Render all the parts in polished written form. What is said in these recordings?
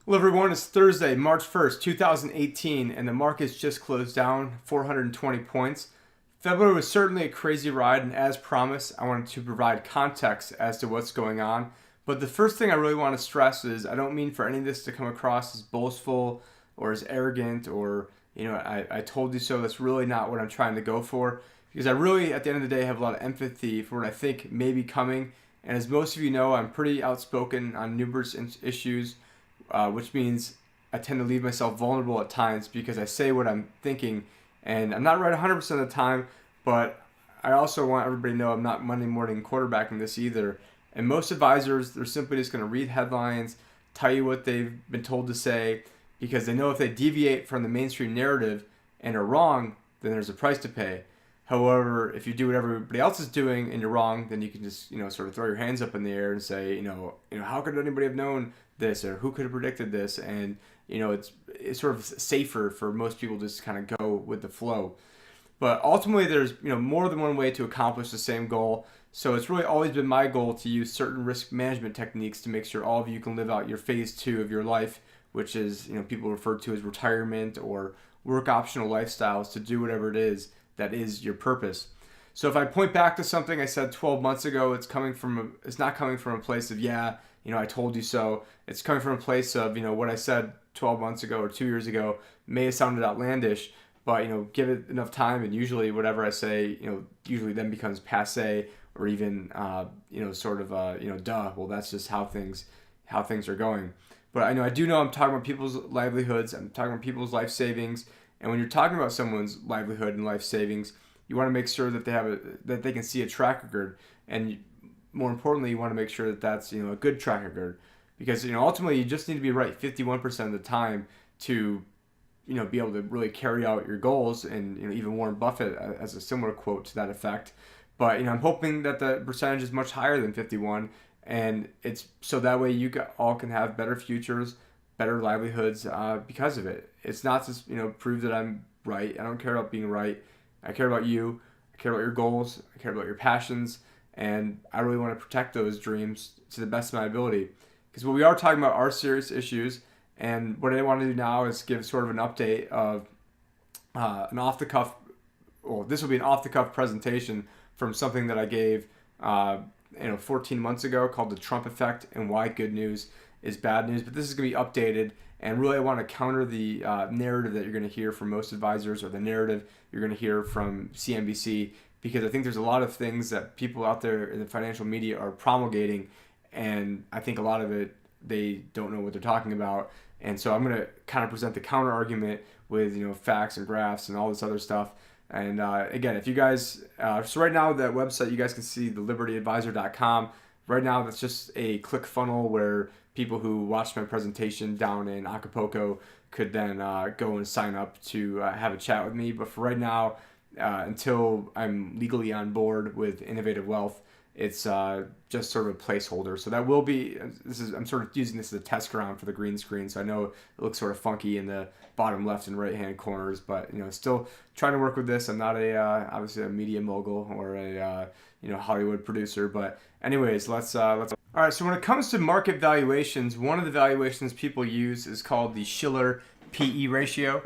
Hello everyone, it's Thursday, March 1st, 2018, and the market's just closed down 420 points. February was certainly a crazy ride, and as promised, I wanted to provide context as to what's going on. But the first thing I really want to stress is I don't mean for any of this to come across as boastful or as arrogant or, I told you so. That's really not what I'm trying to go for. Because I really, at the end of the day, have a lot of empathy for what I think may be coming. And as most of you know, I'm pretty outspoken on numerous issues, which means I tend to leave myself vulnerable at times because I say what I'm thinking, and I'm not right 100% of the time, but I also want everybody to know I'm not Monday morning quarterbacking this either. And most advisors, they're simply just going to read headlines, tell you what they've been told to say, because they know if they deviate from the mainstream narrative and are wrong, then there's a price to pay. However, if you do what everybody else is doing and you're wrong, then you can just, sort of throw your hands up in the air and say, how could anybody have known this, or who could have predicted this? And it's sort of safer for most people to just kind of go with the flow. But ultimately, there's more than one way to accomplish the same goal. So it's really always been my goal to use certain risk management techniques to make sure all of you can live out your phase two of your life, which is people refer to as retirement or work optional lifestyles, to do whatever it is that is your purpose. So if I point back to something I said 12 months ago, it's not coming from a place of I told you so. It's coming from a place of what I said 12 months ago or 2 years ago may have sounded outlandish, but give it enough time, and usually whatever I say usually then becomes passé, or even duh. Well, that's just how things are going. But I do know I'm talking about people's livelihoods. I'm talking about people's life savings. And when you're talking about someone's livelihood and life savings, you want to make sure that that they can see a track record, and more importantly, you want to make sure that that's a good track record, because ultimately you just need to be right 51% of the time to be able to really carry out your goals. And even Warren Buffett has a similar quote to that effect. But I'm hoping that the percentage is much higher than 51, and it's so that way you all can have better futures, better livelihoods because of it. It's not just prove that I'm right. I don't care about being right. I care about you. I care about your goals. I care about your passions, and I really want to protect those dreams to the best of my ability. Because what we are talking about are serious issues, and what I want to do now is give sort of an update of an off the cuff. Well, this will be an off the cuff presentation from something that I gave 14 months ago, called the Trump effect and why good news is bad news. But this is going to be updated, and really I want to counter the narrative that you're going to hear from most advisors, or the narrative you're going to hear from CNBC, because I think there's a lot of things that people out there in the financial media are promulgating, and I think a lot of it they don't know what they're talking about. And so I'm going to kind of present the counter argument with facts and graphs and all this other stuff. And again, if you guys, so right now that website, you guys can see the libertyadvisor.com. Right now, that's just a click funnel where people who watched my presentation down in Acapulco could then go and sign up to have a chat with me. But for right now, until I'm legally on board with Innovative Wealth, it's just sort of a placeholder. So that will be, I'm sort of using this as a test ground for the green screen. So I know it looks sort of funky in the bottom left and right hand corners, but still trying to work with this. I'm not obviously a media mogul or a Hollywood producer, but anyways, let's. All right. So when it comes to market valuations, one of the valuations people use is called the Shiller PE ratio.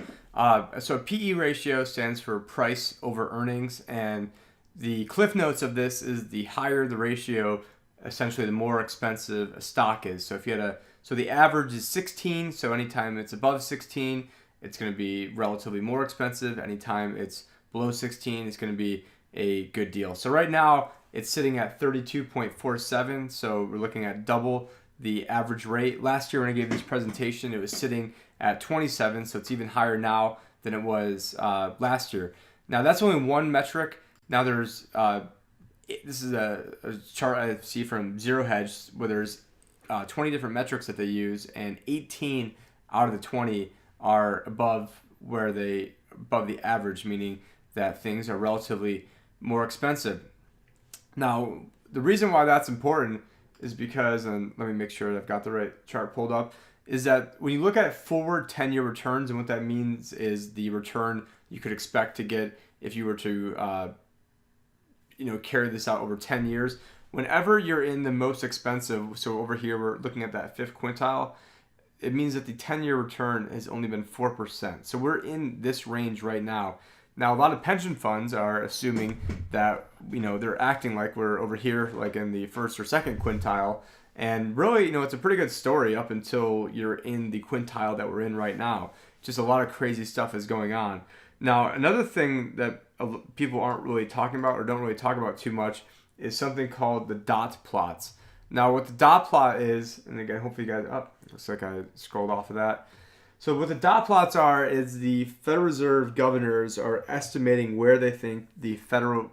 So PE ratio stands for price over earnings, and the cliff notes of this is the higher the ratio, essentially the more expensive a stock is. So if you had so the average is 16. So anytime it's above 16, it's going to be relatively more expensive. Anytime it's below 16, it's going to be a good deal. So right now it's sitting at 32.47. So we're looking at double the average rate. Last year when I gave this presentation, it was sitting at 27. So it's even higher now than it was last year. Now that's only one metric. Now there's this is a chart I see from Zero Hedge where there's 20 different metrics that they use, and 18 out of the 20 are above the average, meaning that things are relatively more expensive. Now the reason why that's important is because, and let me make sure that I've got the right chart pulled up, is that when you look at forward 10-year returns, and what that means is the return you could expect to get if you were to carry this out over 10 years. Whenever you're in the most expensive, so over here we're looking at that fifth quintile, it means that the 10-year return has only been 4%. So we're in this range right now. Now, a lot of pension funds are assuming that, they're acting like we're over here, like in the first or second quintile. And really, it's a pretty good story up until you're in the quintile that we're in right now. Just a lot of crazy stuff is going on. Now, another thing that people aren't really talking about or don't really talk about too much is something called the dot plots. Now, what the dot plot is, and again, hopefully you guys, looks like I scrolled off of that. So what the dot plots are is the Federal Reserve governors are estimating where they think the federal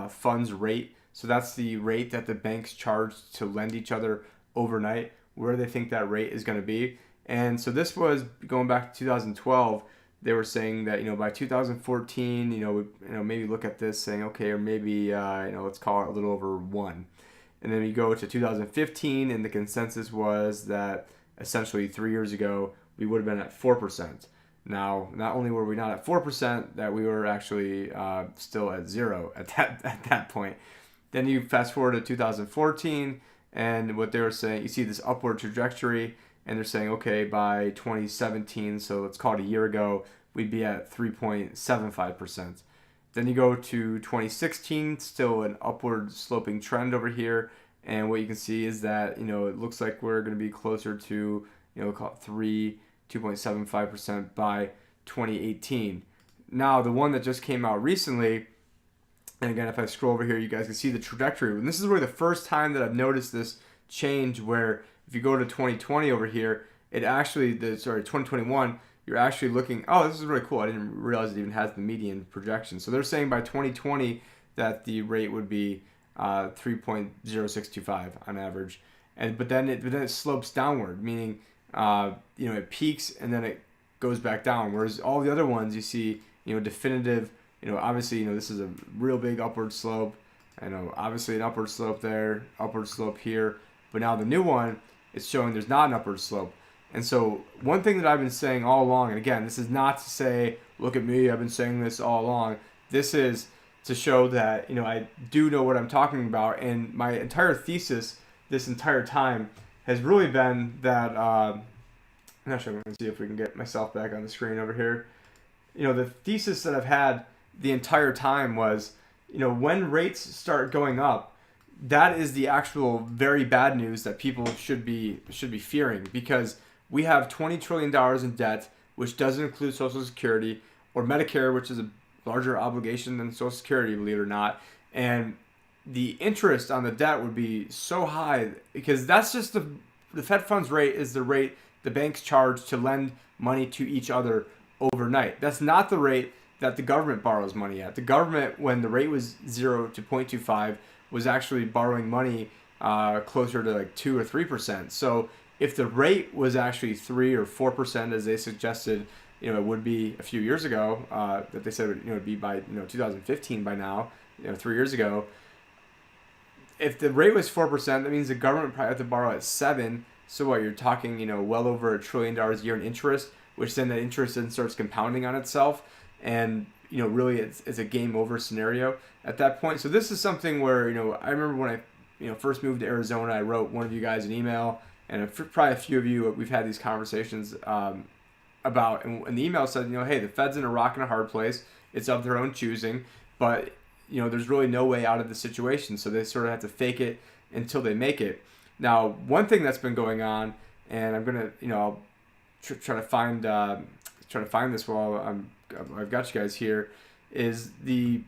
funds rate, so that's the rate that the banks charge to lend each other overnight, where they think that rate is going to be. And so this was going back to 2012. They were saying that, by 2014, maybe look at this saying, okay, or maybe, let's call it a little over 1. And then you go to 2015, and the consensus was that essentially 3 years ago, we would have been at 4%. Now, not only were we not at 4%, that we were actually still at 0 at that point. Then you fast forward to 2014, and what they were saying, you see this upward trajectory, and they're saying, okay, by 2017, so let's call it a year ago, we'd be at 3.75%. Then you go to 2016, still an upward sloping trend over here, and what you can see is that, it looks like we're going to be closer to, call it 2.75% by 2018. Now, the one that just came out recently, and again, if I scroll over here, you guys can see the trajectory. And this is really the first time that I've noticed this change where if you go to 2020 over here, 2021, you're actually looking, this is really cool. I didn't realize it even has the median projection. So they're saying by 2020 that the rate would be 3.0625 on average. But then it slopes downward, meaning it peaks and then it goes back down. Whereas all the other ones you see, definitive, obviously, this is a real big upward slope. Obviously an upward slope there, upward slope here. But now the new one, it's showing there's not an upward slope. And so one thing that I've been saying all along, and again, this is not to say, look at me, I've been saying this all along. This is to show that, I do know what I'm talking about. And my entire thesis this entire time has really been that, I'm not sure, I'm going to see if we can get myself back on the screen over here. The thesis that I've had the entire time was, when rates start going up, that is the actual very bad news that people should be fearing, because we have $20 trillion in debt, which doesn't include Social Security or Medicare, which is a larger obligation than Social Security, believe it or not. And the interest on the debt would be so high because that's just the Fed funds rate is the rate the banks charge to lend money to each other overnight. That's not the rate that the government borrows money at. The government, when the rate was 0 to 0.25, was actually borrowing money closer to like 2 or 3%. So if the rate was actually 3 or 4%, as they suggested, it would be a few years ago, that they said it would be by 2015 by now, 3 years ago. If the rate was 4%, that means the government probably had to borrow at 7. So what, you're talking, well over $1 trillion a year in interest, which then that interest then starts compounding on itself. And, really it's a game over scenario at that point. So this is something where, I remember when I, first moved to Arizona, I wrote one of you guys an email, and probably a few of you, we've had these conversations about, and the email said, hey, the Fed's in a rock and a hard place. It's of their own choosing, but, there's really no way out of the situation. So they sort of have to fake it until they make it. Now, one thing that's been going on, and I'm going to, I'll try to find this while I've got you guys here, is the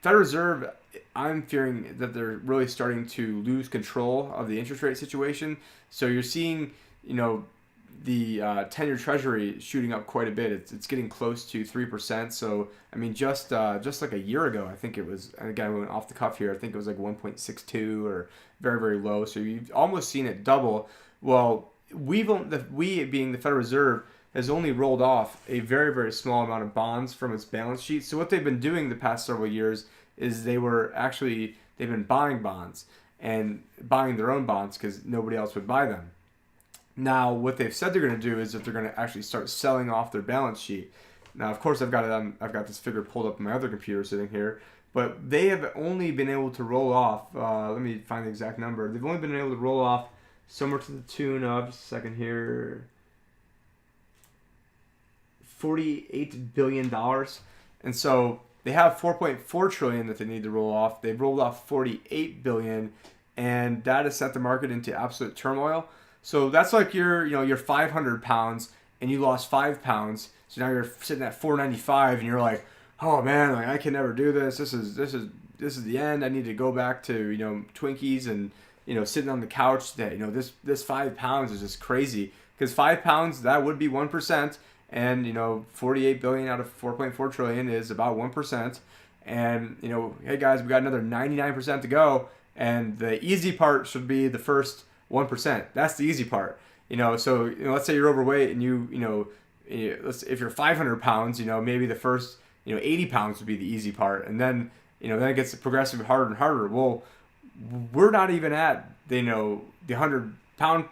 Federal Reserve. I'm fearing that they're really starting to lose control of the interest rate situation. So you're seeing, the 10-year Treasury shooting up quite a bit. It's getting close to 3%. So I mean, just like a year ago, I think it was. And again, we went off the cuff here. I think it was like 1.62 or very, very low. So you've almost seen it double. Well, we being the Federal Reserve has only rolled off a very, very small amount of bonds from its balance sheet. So what they've been doing the past several years is they've been buying bonds and buying their own bonds because nobody else would buy them. Now, what they've said they're going to do is that they're going to actually start selling off their balance sheet. Now, of course, I've got this figure pulled up on my other computer sitting here, but they have only been able to roll off. Let me find the exact number. They've only been able to roll off somewhere to the tune of, just a second here. $48 billion. And so they have 4.4 trillion that they need to roll off. They've rolled off 48 billion, and that has set the market into absolute turmoil. So that's like you're 500 pounds and you lost 5 pounds. So now you're sitting at 495 and you're like, oh man, like I can never do this. This is the end. I need to go back to, Twinkies and, sitting on the couch that, this 5 pounds is just crazy. Because 5 pounds, that would be 1%. And, 48 billion out of 4.4 trillion is about 1%. And, hey guys, we got another 99% to go. And the easy part should be the first 1%. That's the easy part. So let's say you're overweight and if you're 500 pounds, maybe the first 80 pounds would be the easy part, and then then it gets progressively harder and harder. Well, we're not even at the 100-pound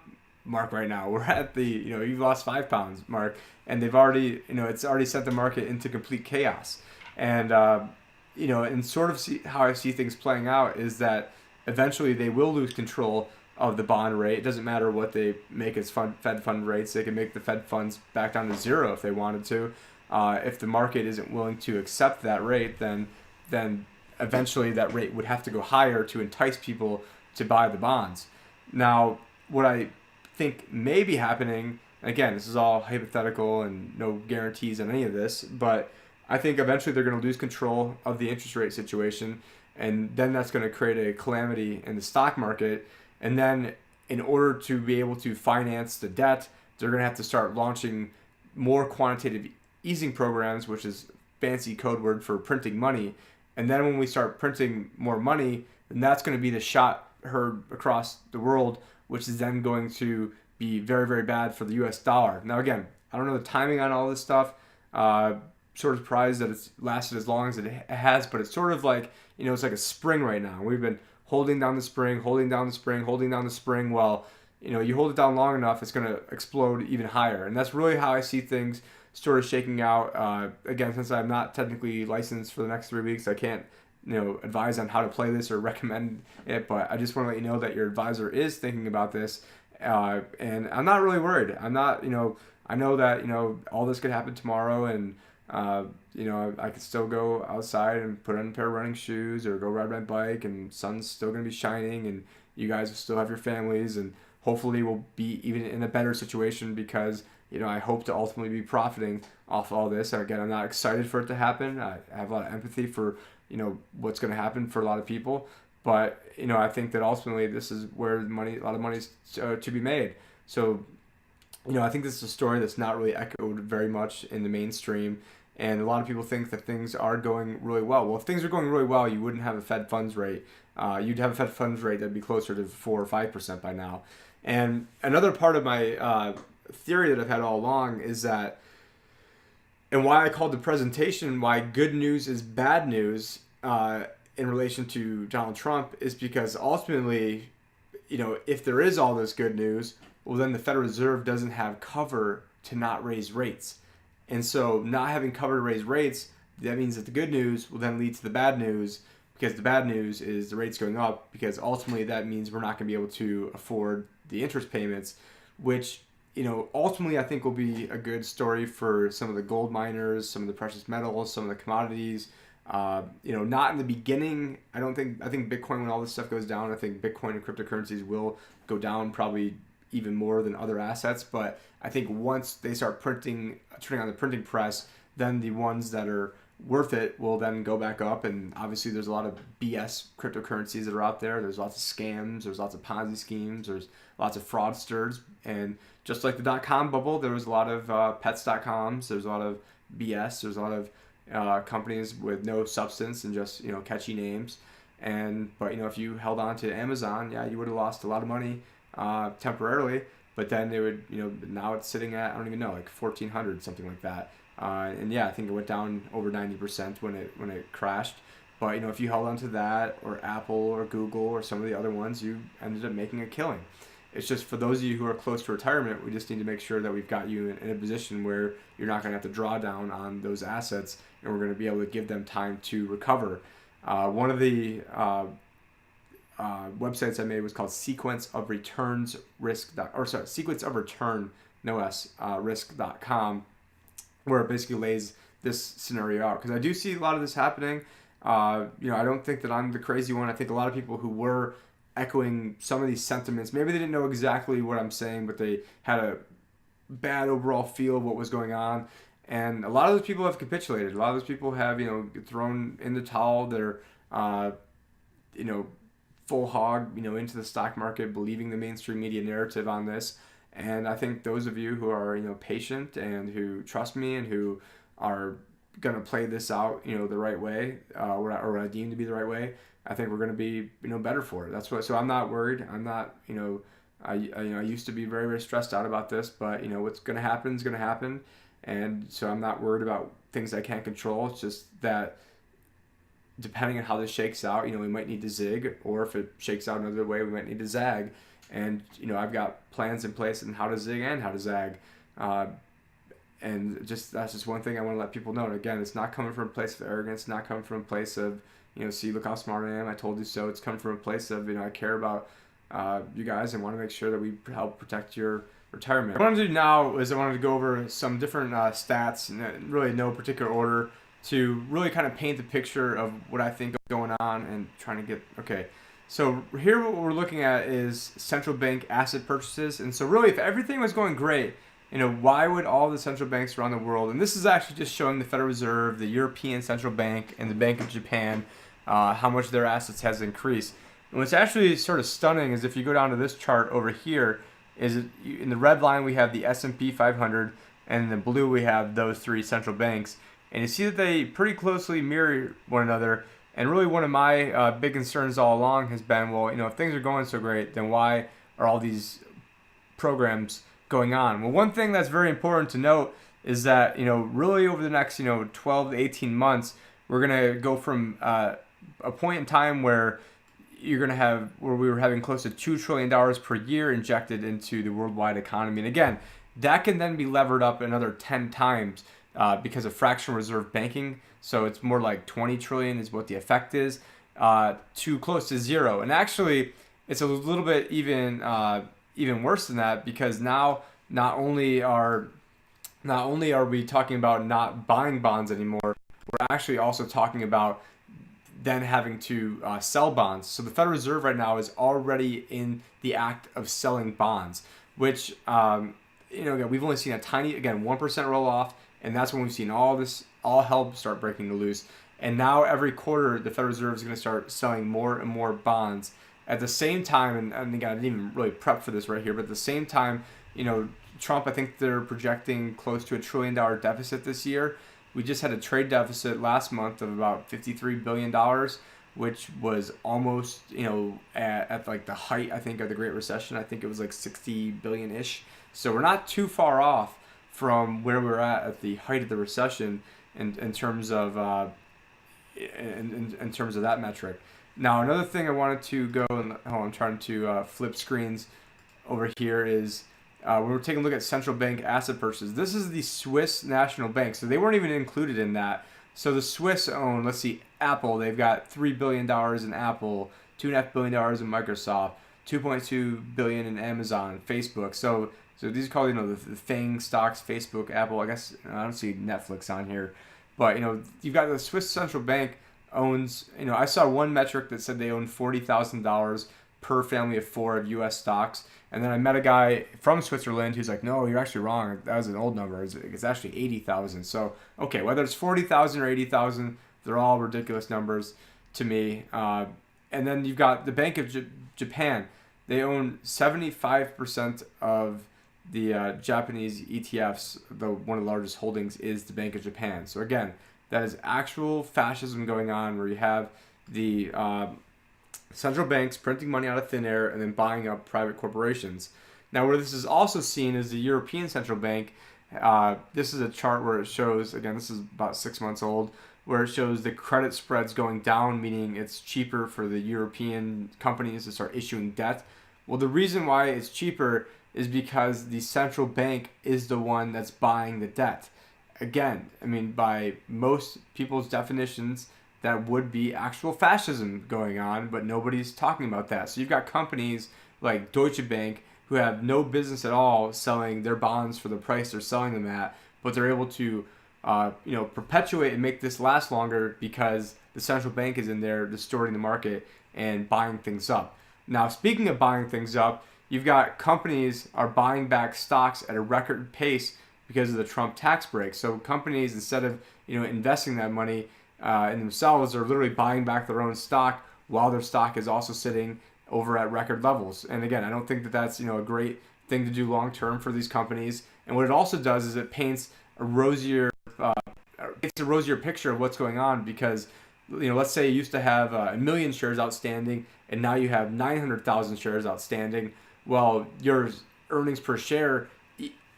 mark right now. We're at the you've lost 5 pounds mark, and they've already it's already sent the market into complete chaos. And and sort of how I see things playing out is that eventually they will lose control of the bond rate. It doesn't matter what they make as Fed fund rates. They can make the Fed funds back down to zero if they wanted to. If the market isn't willing to accept that rate, then eventually that rate would have to go higher to entice people to buy the bonds. Now, what I think may be happening, again, this is all hypothetical and no guarantees on any of this, but I think eventually they're going to lose control of the interest rate situation, and then that's going to create a calamity in the stock market. And then in order to be able to finance the debt, they're going to have to start launching more quantitative easing programs, which is fancy code word for printing money. And then when we start printing more money, then that's going to be the shot heard across the world, which is then going to be very, very bad for the US dollar. Now, again, I don't know the timing on all this stuff. Sort of surprised that it's lasted as long as it has, but it's sort of like, it's like a spring right now. We've been holding down the spring. Well, you hold it down long enough, it's going to explode even higher. And that's really how I see things sort of shaking out. Again, since I'm not technically licensed for the next 3 weeks, I can't, advise on how to play this or recommend it. But I just want to let you know that your advisor is thinking about this. And I'm not really worried. I'm not, I know that, all this could happen tomorrow, and I could still go outside and put on a pair of running shoes or go ride my bike, and sun's still going to be shining, and you guys will still have your families, and hopefully we'll be even in a better situation because, I hope to ultimately be profiting off all this. And again, I'm not excited for it to happen. I have a lot of empathy for, what's going to happen for a lot of people. But, I think that ultimately this is where a lot of money is to be made. So, I think this is a story that's not really echoed very much in the mainstream. And a lot of people think that things are going really well. Well, if things are going really well, you wouldn't have a Fed funds rate. You'd have a Fed funds rate that'd be closer to 4 or 5% by now. And another part of my theory that I've had all along is that, and why I called the presentation why good news is bad news in relation to Donald Trump, is because ultimately, if there is all this good news, well, then the Federal Reserve doesn't have cover to not raise rates. And so not having cover to raise rates, that means that the good news will then lead to the bad news, because the bad news is the rates going up, because ultimately that means we're not going to be able to afford the interest payments, which, ultimately I think will be a good story for some of the gold miners, some of the precious metals, some of the commodities. Not in the beginning. I think Bitcoin, when all this stuff goes down, I think Bitcoin and cryptocurrencies will go down probably even more than other assets. But I think once they start turning on the printing press, then the ones that are worth it will then go back up. And obviously there's a lot of BS cryptocurrencies that are out there. There's lots of scams, there's lots of Ponzi schemes, there's lots of fraudsters. And just like the .com bubble, there was a lot of pets.coms, there's a lot of BS, there's a lot of companies with no substance and just, catchy names. But if you held on to Amazon, yeah, you would have lost a lot of money temporarily, but then they would, now it's sitting at, I don't even know, like 1,400, something like that. And yeah, I think it went down over 90% when it crashed. But if you held on to that, or Apple or Google or some of the other ones, you ended up making a killing. It's just for those of you who are close to retirement, we just need to make sure that we've got you in a position where you're not going to have to draw down on those assets, and we're going to be able to give them time to recover. One of the websites I made was called Sequence of Return risk.com, where it basically lays this scenario out. Because I do see a lot of this happening. I don't think that I'm the crazy one. I think a lot of people who were echoing some of these sentiments, maybe they didn't know exactly what I'm saying, but they had a bad overall feel of what was going on. And a lot of those people have capitulated. A lot of those people have, thrown in the towel. They're, full hog, into the stock market, believing the mainstream media narrative on this. And I think those of you who are, patient and who trust me and who are going to play this out, the right way, or what I deem to be the right way, I think we're going to be, better for it. That's what. So I'm not worried. I'm not, I used to be very, very stressed out about this, but what's going to happen is going to happen, and so I'm not worried about things I can't control. It's just that depending on how this shakes out, we might need to zig, or if it shakes out another way, we might need to zag. And I've got plans in place on how to zig and how to zag. And that's just one thing I want to let people know. And again, it's not coming from a place of arrogance, not coming from a place of, see, look how smart I am, I told you so. It's coming from a place of, I care about you guys and want to make sure that we help protect your retirement. What I want to do now is I wanted to go over some different stats, in really no particular order, to really kind of paint the picture of what I think is going on and trying to get, okay. So here what we're looking at is central bank asset purchases. And so really if everything was going great, why would all the central banks around the world, and this is actually just showing the Federal Reserve, the European Central Bank, and the Bank of Japan, how much their assets has increased. And what's actually sort of stunning is if you go down to this chart over here, is in the red line we have the S&P 500, and in the blue we have those three central banks. And you see that they pretty closely mirror one another. And really one of my big concerns all along has been, well, if things are going so great, then why are all these programs going on? Well, one thing that's very important to note is that, really over the next, 12 to 18 months, we're going to go from a point in time where we were having close to $2 trillion per year injected into the worldwide economy. And again, that can then be levered up another 10 times because of fractional reserve banking. So it's more like 20 trillion is what the effect is, to close to zero. And actually, it's a little bit even worse than that, because now not only are we talking about not buying bonds anymore, we're actually also talking about then having to sell bonds. So the Federal Reserve right now is already in the act of selling bonds, which again, we've only seen a tiny, 1% roll off, and that's when we've seen all hell start breaking loose. And now every quarter, the Federal Reserve is going to start selling more and more bonds. At the same time, and again, I didn't even really prep for this right here, but at the same time, Trump, I think they're projecting close to $1 trillion deficit this year. We just had a trade deficit last month of about $53 billion, which was almost, at like the height, I think, of the Great Recession. I think it was like 60 billion-ish. So we're not too far off from where we're at the height of the recession in terms of in terms of that metric. Now, another thing I wanted to go, and I'm trying to flip screens over here, is we're taking a look at central bank asset purchases. This is the Swiss National Bank, so they weren't even included in that. So the Swiss own, let's see, Apple. They've got $3 billion in Apple, $2.5 billion in Microsoft, $2.2 billion in Amazon, Facebook. So these are called, the FANG stocks, Facebook, Apple. I guess I don't see Netflix on here. But, you've got the Swiss Central Bank owns, I saw one metric that said they own $40,000 per family of 4 of U.S. stocks. And then I met a guy from Switzerland who's like, no, you're actually wrong. That was an old number. It's actually 80,000. So, okay, whether it's 40,000 or 80,000, they're all ridiculous numbers to me. And then you've got the Bank of Japan. They own 75% of the Japanese ETFs. One of the largest holdings is the Bank of Japan. So again, that is actual fascism going on, where you have the central banks printing money out of thin air and then buying up private corporations. Now, where this is also seen is the European Central Bank. This is a chart where it shows, again, this is about 6 months old, where it shows the credit spreads going down, meaning it's cheaper for the European companies to start issuing debt. Well, the reason why it's cheaper is because the central bank is the one that's buying the debt. Again, by most people's definitions, that would be actual fascism going on, but nobody's talking about that. So you've got companies like Deutsche Bank who have no business at all selling their bonds for the price they're selling them at, but they're able to perpetuate and make this last longer because the central bank is in there distorting the market and buying things up. Now, speaking of buying things up, you've got companies are buying back stocks at a record pace because of the Trump tax break. So companies, instead of investing that money in themselves, are literally buying back their own stock while their stock is also sitting over at record levels. And again, I don't think that that's a great thing to do long term for these companies. And what it also does is it paints a rosier picture of what's going on, because let's say you used to have 1,000,000 shares outstanding and now you have 900,000 shares outstanding. Well, your earnings per share,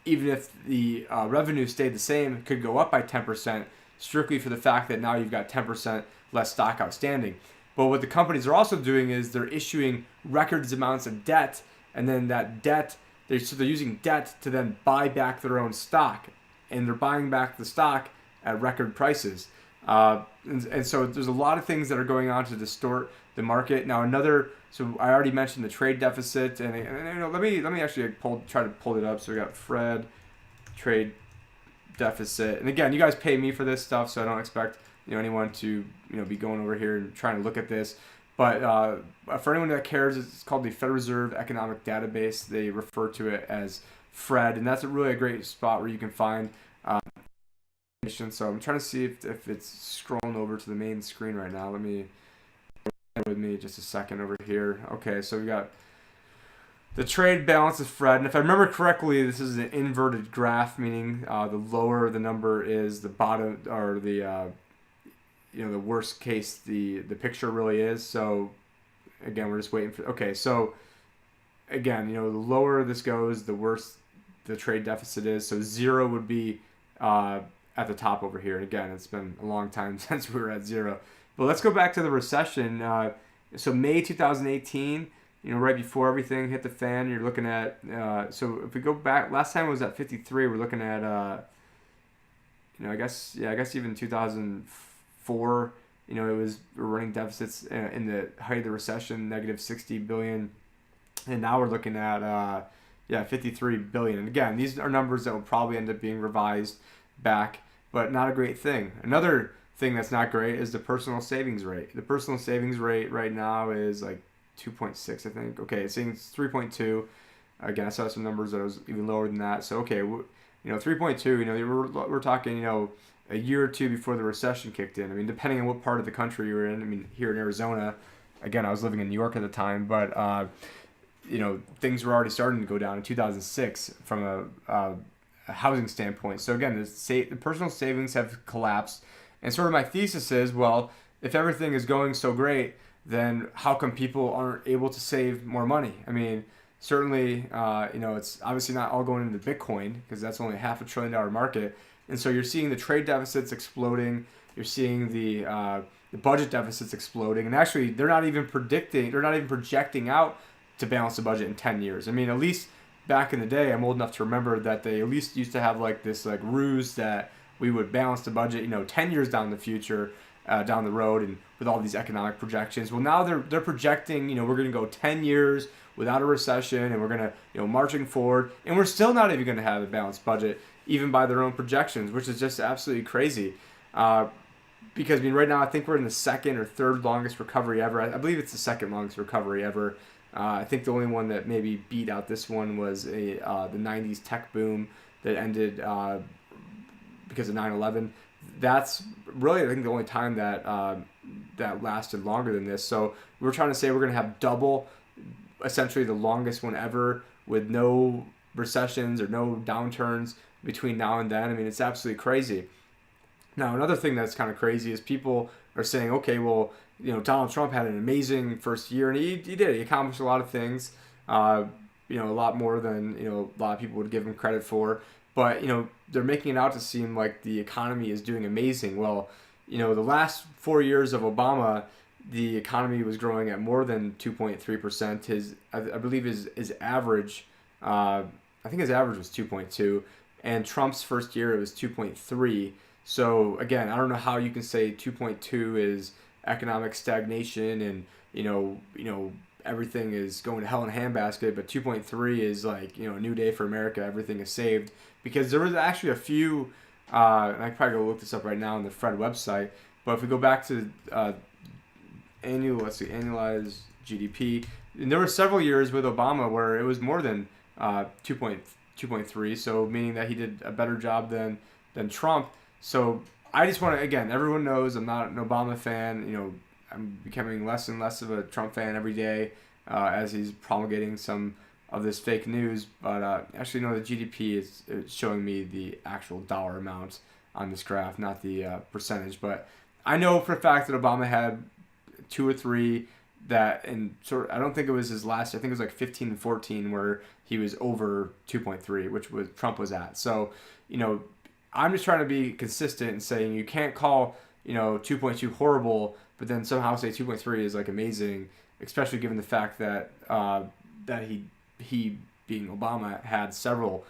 even if the revenue stayed the same, could go up by 10% strictly for the fact that now you've got 10% less stock outstanding. But what the companies are also doing is they're issuing record amounts of debt, and then that debt, they're using debt to then buy back their own stock, and they're buying back the stock at record prices. And so there's a lot of things that are going on to distort the market. Now so I already mentioned the trade deficit, and let me actually try to pull it up. So we got Fred trade deficit, and again, you guys pay me for this stuff, so I don't expect anyone to be going over here and trying to look at this. But for anyone that cares, it's called the Federal Reserve Economic Database. They refer to it as FRED, and that's really a great spot where you can find information. So I'm trying to see if it's scrolling over to the main screen right now. Let me bear with me just a second over here. Okay, so we got the trade balance of FRED, and if I remember correctly, this is an inverted graph, meaning the lower the number is, the bottom, or the the worst case the picture really is. So again, we're just waiting for. Okay, so again, the lower this goes, the worse the trade deficit is. So 0 would be at the top over here. And again, it's been a long time since we were at 0. But let's go back to the recession. So May 2018, right before everything hit the fan, you're looking at. So if we go back, last time it was at 53. We're looking at. I guess even 2004. We're running deficits in the height of the recession, negative 60 billion, and now we're looking at 53 billion. And again, these are numbers that will probably end up being revised back, but not a great thing. Another thing that's not great is the personal savings rate. The personal savings rate right now is like 2.6, I think. Okay, it's saying it's 3.2. Again, I saw some numbers that was even lower than that. So okay, 3.2. We're talking a year or two before the recession kicked in. I mean, depending on what part of the country you were in. I mean, here in Arizona, again, I was living in New York at the time, but things were already starting to go down in 2006 from a housing standpoint. So again, the personal savings have collapsed, and sort of my thesis is, well, if everything is going so great, then how come people aren't able to save more money? I mean, certainly, it's obviously not all going into Bitcoin, because that's only a $500 billion market. And so you're seeing the trade deficits exploding. You're seeing the budget deficits exploding. And actually, they're not even projecting out to balance the budget in 10 years. I mean, at least back in the day, I'm old enough to remember that they at least used to have this ruse that we would balance the budget, 10 years down the road, and with all these economic projections. Well, now they're projecting, we're going to go 10 years without a recession, and we're going to, marching forward, and we're still not even going to have a balanced budget, even by their own projections, which is just absolutely crazy. Because right now I think we're in the second or third longest recovery ever. I believe it's the second longest recovery ever. I think the only one that maybe beat out this one was the 90s tech boom that ended because of 9/11. That's really, I think, the only time that lasted longer than this. So we're trying to say we're going to have double, essentially the longest one ever, with no recessions or no downturns between now and then. I mean, it's absolutely crazy. Now, another thing that's kind of crazy is people are saying, okay, well, Donald Trump had an amazing first year, and he did. He accomplished a lot of things, a lot more than, a lot of people would give him credit for. But, they're making it out to seem like the economy is doing amazing. Well, the last 4 years of Obama, the economy was growing at more than 2.3%. I believe his average, I think his average was 2.2, and Trump's first year it was 2.3. So again, I don't know how you can say 2.2 is economic stagnation and everything is going to hell in a handbasket, but 2.3 is a new day for America. Everything is saved, because there was actually a few and I can probably go look this up right now on the Fed website. But if we go back to annualized GDP, and there were several years with Obama where it was more than 2.3, so meaning that he did a better job than Trump. So I just want to, again, everyone knows I'm not an Obama fan. I'm becoming less and less of a Trump fan every day as he's promulgating some of this fake news. But actually, no, the GDP is showing me the actual dollar amount on this graph, not the percentage. But I know for a fact that Obama had 2 or 3 that, and I don't think it was his last. I think it was like 15 and 14 where he was over 2.3, which was Trump was at. So, I'm just trying to be consistent and saying you can't call 2.2 horrible, but then somehow say 2.3 is like amazing, especially given the fact that that he being Obama had several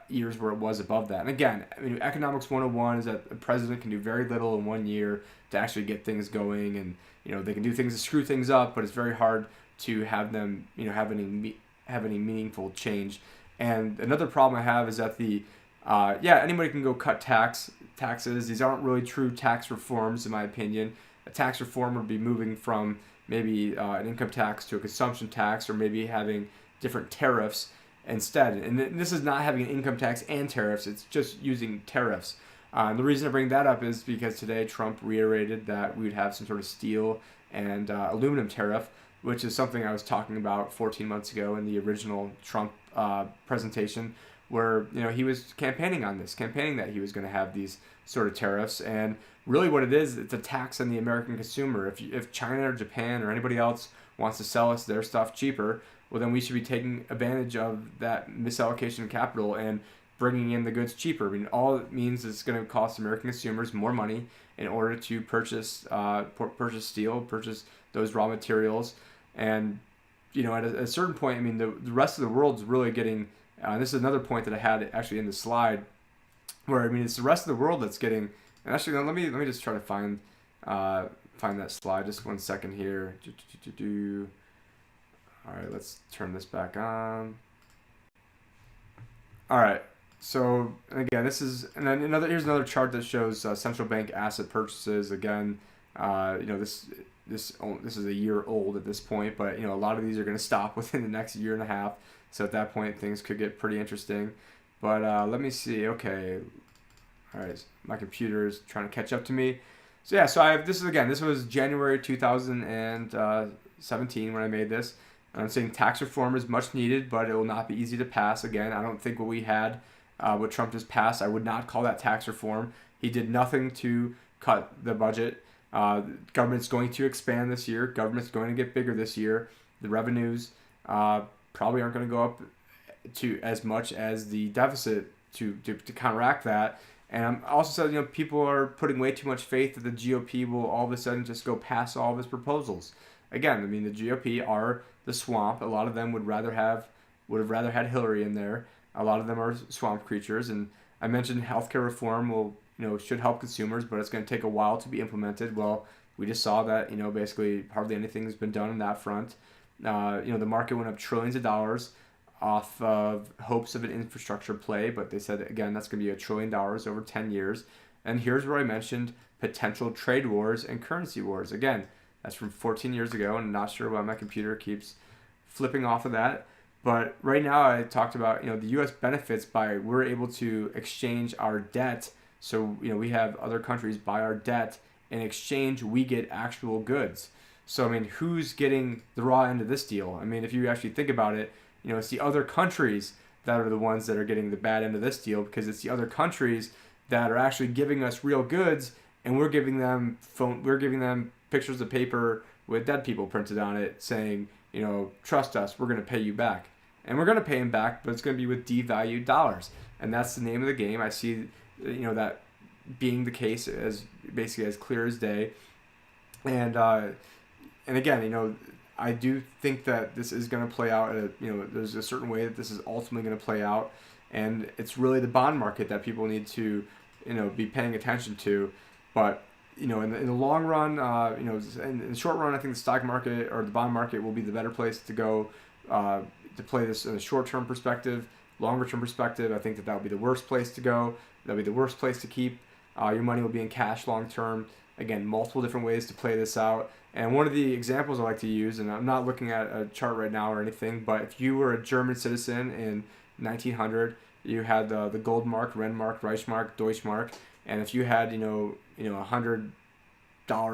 years where it was above that. And again, economics 101 is that a president can do very little in 1 year to actually get things going, and they can do things to screw things up, but it's very hard to have them have any meaningful change. And another problem I have is that anybody can go cut taxes. These aren't really true tax reforms, in my opinion. A tax reform would be moving from maybe an income tax to a consumption tax, or maybe having different tariffs instead. And this is not having an income tax and tariffs. It's just using tariffs. The reason I bring that up is because today Trump reiterated that we would have some sort of steel and aluminum tariff, which is something I was talking about 14 months ago in the original Trump presentation, where he was campaigning that he was going to have these sort of tariffs. And really what it is, it's a tax on the American consumer. If China or Japan or anybody else wants to sell us their stuff cheaper, well, then we should be taking advantage of that misallocation of capital and bringing in the goods cheaper. All it means is it's going to cost American consumers more money in order to purchase steel, purchase those raw materials. And at a certain point, the rest of the world is really getting. This is another point that I had actually in the slide, where it's the rest of the world that's getting. And actually, let me just try to find that slide. Just 1 second here. All right, let's turn this back on. All right. So again, here's another chart that shows central bank asset purchases. Again, this is a year old at this point, but a lot of these are going to stop within the next year and a half. So at that point, things could get pretty interesting. But let me see. Okay, all right, my computer is trying to catch up to me. So yeah, this was January 2017 when I made this. I'm saying tax reform is much needed, but it will not be easy to pass. Again, I don't think what Trump just passed, I would not call that tax reform. He did nothing to cut the budget. Government's going to expand this year. Government's going to get bigger this year. The revenues probably aren't going to go up to as much as the deficit to counteract that. And I'm also saying, people are putting way too much faith that the GOP will all of a sudden just go pass all of his proposals. Again, the GOP are the swamp. A lot of them would have rather had Hillary in there. A lot of them are swamp creatures. And I mentioned healthcare reform should help consumers, but it's going to take a while to be implemented. Well, we just saw that, basically hardly anything has been done on that front. The market went up trillions of dollars off of hopes of an infrastructure play, but they said, again, that's going to be $1 trillion over 10 years. And here's where I mentioned potential trade wars and currency wars. Again, that's from 14 years ago, and I'm not sure why my computer keeps flipping off of that. But right now I talked about, the U.S. benefits by we're able to exchange our debt. So, we have other countries buy our debt. In exchange, we get actual goods. So, who's getting the raw end of this deal? If you actually think about it, it's the other countries that are the ones that are getting the bad end of this deal, because it's the other countries that are actually giving us real goods, and we're giving them pictures of paper with dead people printed on it saying, trust us, we're going to pay you back. And we're going to pay them back, but it's going to be with devalued dollars. And that's the name of the game. I see, that being the case as basically as clear as day. And again, I do think that this is going to play out. There's a certain way that this is ultimately going to play out. And it's really the bond market that people need to, be paying attention to. But in the long run, in the short run, I think the stock market or the bond market will be the better place to go to play this in a short-term perspective. longer term perspective, I think that would be the worst place to go. That would be the worst place to keep. Your money will be in cash long term. Again, multiple different ways to play this out. And one of the examples I like to use, and I'm not looking at a chart right now or anything, but if you were a German citizen in 1900, you had the Goldmark, Renmark, Reichsmark, Deutschmark, and if you had $100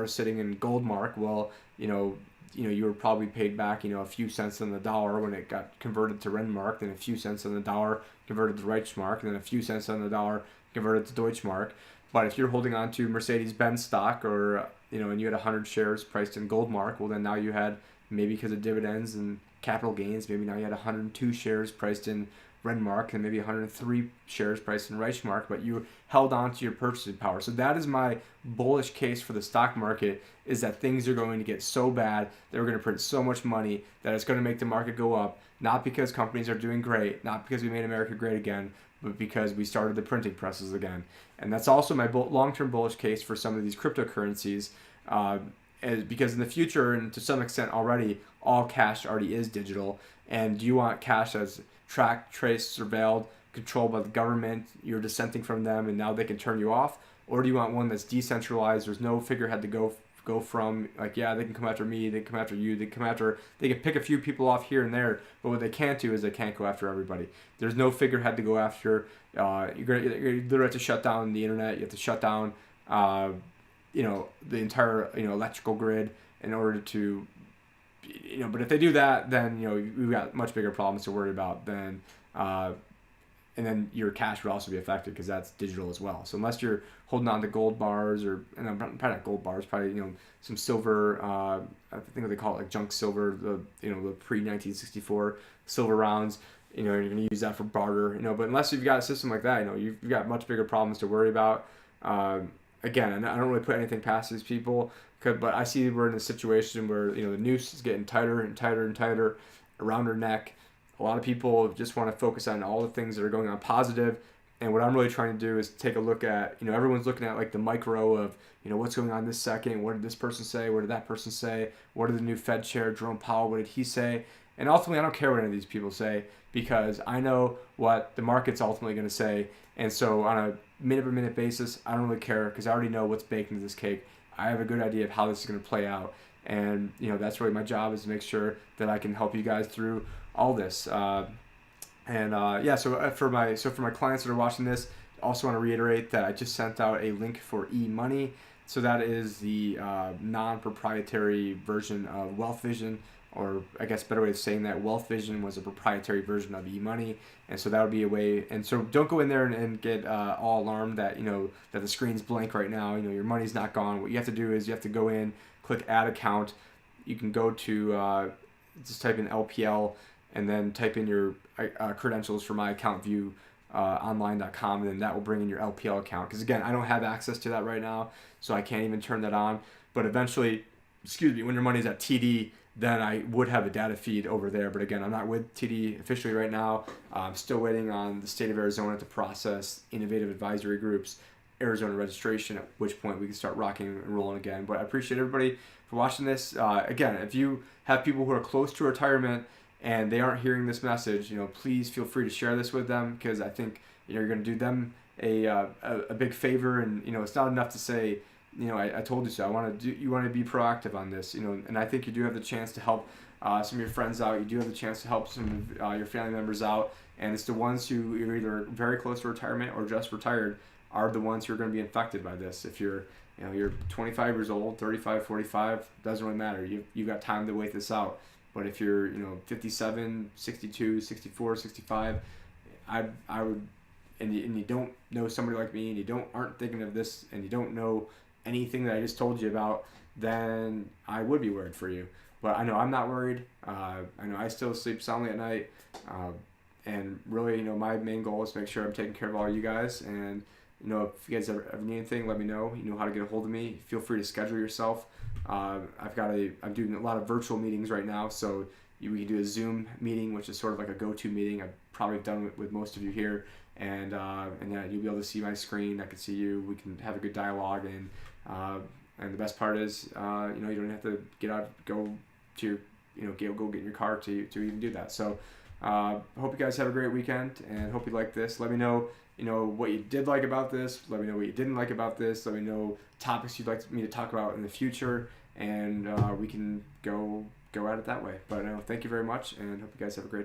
sitting in Goldmark, well, you were probably paid back a few cents on the dollar when it got converted to Renmark, then a few cents on the dollar converted to Reichsmark, and then a few cents on the dollar converted to Deutschmark. But if you're holding on to Mercedes-Benz stock, or and you had 100 shares priced in Goldmark, well then now you had, maybe because of dividends and capital gains, maybe now you had 102 shares priced in Renmark and maybe 103 shares priced in Reichsmark, but you held on to your purchasing power. So that is my bullish case for the stock market, is that things are going to get so bad, they're going to print so much money that it's going to make the market go up, not because companies are doing great, not because we made America great again, but because we started the printing presses again. And that's also my long-term bullish case for some of these cryptocurrencies, because in the future, and to some extent already, all cash already is digital. And do you want cash that's tracked, traced, surveilled, controlled by the government, you're dissenting from them, and now they can turn you off? Or do you want one that's decentralized, there's no figurehead to go from, like, yeah, they can come after me, they can come after you, they can pick a few people off here and there, but what they can't do is they can't go after everybody. There's no figurehead to go after. You literally have to shut down the internet, you have to shut down the entire electrical grid in order to, but if they do that, then we've got much bigger problems to worry about than and then your cash would also be affected, because that's digital as well. So unless you're holding on to gold bars, or, and probably not gold bars, probably some silver, I think they call it like junk silver, the pre-1964 silver rounds, you're going to use that for barter, but unless you've got a system like that, you've got much bigger problems to worry about. Again, I don't really put anything past these people, but I see we're in a situation where the noose is getting tighter and tighter and tighter around her neck. A lot of people just want to focus on all the things that are going on positive, and what I'm really trying to do is take a look at, everyone's looking at like the micro of, what's going on this second, what did this person say, what did that person say, what did the new Fed chair, Jerome Powell, what did he say? And ultimately, I don't care what any of these people say, because I know what the market's ultimately going to say, and so on a minute-by-minute basis, I don't really care, because I already know what's baked into this cake. I have a good idea of how this is going to play out, and that's really my job, is to make sure that I can help you guys through all this. So for my clients that are watching this, I also want to reiterate that I just sent out a link for eMoney. So that is the non-proprietary version of Wealth Vision, or I guess a better way of saying that, Wealth Vision was a proprietary version of eMoney, and so that would be a way. And so don't go in there and get all alarmed that that the screen's blank right now. Your money's not gone. What you have to do is you have to go in, click Add Account. You can go to just type in LPL, and then type in your credentials for my account view online.com, and then that will bring in your LPL account. Because again, I don't have access to that right now, so I can't even turn that on. But eventually, when your money's at TD, then I would have a data feed over there. But again, I'm not with TD officially right now. I'm still waiting on the state of Arizona to process innovative advisory groups, Arizona registration, at which point we can start rocking and rolling again. But I appreciate everybody for watching this. Again, if you have people who are close to retirement and they aren't hearing this message, please feel free to share this with them, because I think you're going to do them a big favor. And it's not enough to say, I told you so. You want to be proactive on this, and I think you do have the chance to help some of your friends out. You do have the chance to help some of your family members out, and it's the ones who are either very close to retirement or just retired are the ones who are going to be infected by this. If you're 25 years old, 35, 45, doesn't really matter. You've got time to wait this out. But if you're 57, 62, 64, 65, I would, and you don't know somebody like me, and you aren't thinking of this, and you don't know anything that I just told you about, then I would be worried for you. But I know I'm not worried. I know I still sleep soundly at night, and really, my main goal is to make sure I'm taking care of all you guys. And if you guys ever need anything, let me know. You know how to get a hold of me. Feel free to schedule yourself. I'm doing a lot of virtual meetings right now, so we can do a Zoom meeting, which is sort of like a go-to meeting. I've probably done with most of you here, and yeah, you'll be able to see my screen. I can see you. We can have a good dialogue, and the best part is, you don't have to go get in your car to even do that. So Hope you guys have a great weekend, and hope you like this. Let me know, what you did like about this. Let me know what you didn't like about this. Let me know topics you'd like me to talk about in the future, and we can go at it that way. But thank you very much, and hope you guys have a great